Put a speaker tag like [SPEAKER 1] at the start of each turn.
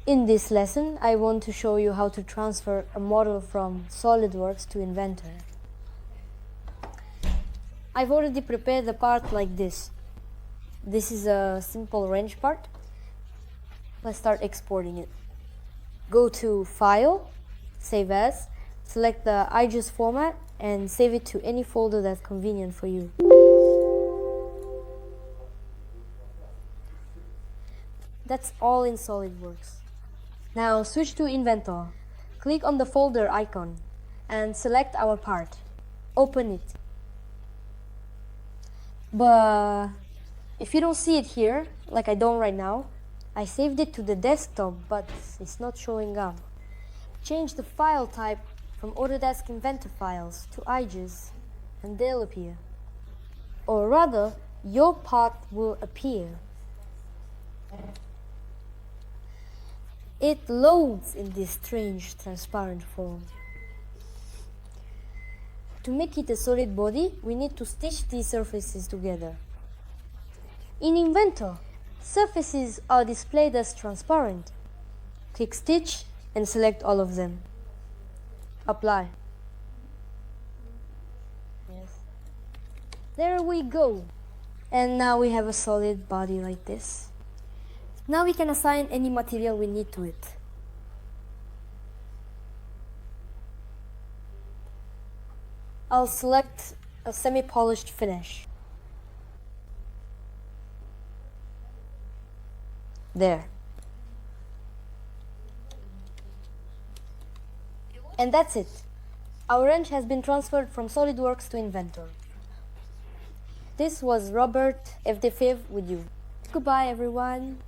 [SPEAKER 1] In this lesson, I want to show you how to transfer a model from SolidWorks to Inventor. I've already prepared the part like this. This is a simple wrench part. Let's start exporting it. Go to File, Save As, select the IGES format and save it to any folder that's convenient for you. That's all in SolidWorks. Now switch to Inventor. Click on the folder icon and select our part. Open it. But if you don't see it here, like I don't right now, I saved it to the desktop, but it's not showing up. Change the file type from Autodesk Inventor files to IGES and they'll appear. Or rather, your part will appear. It loads in this strange transparent form. To make it a solid body, we need to stitch these surfaces together. In Inventor, surfaces are displayed as transparent. Click Stitch and select all of them. Apply. Yes. There we go. And now we have a solid body like this. Now we can assign any material we need to it. I'll select a semi-polished finish. There. And that's it. Our wrench has been transferred from SolidWorks to Inventor. This was Robert FD5 with you. Goodbye everyone.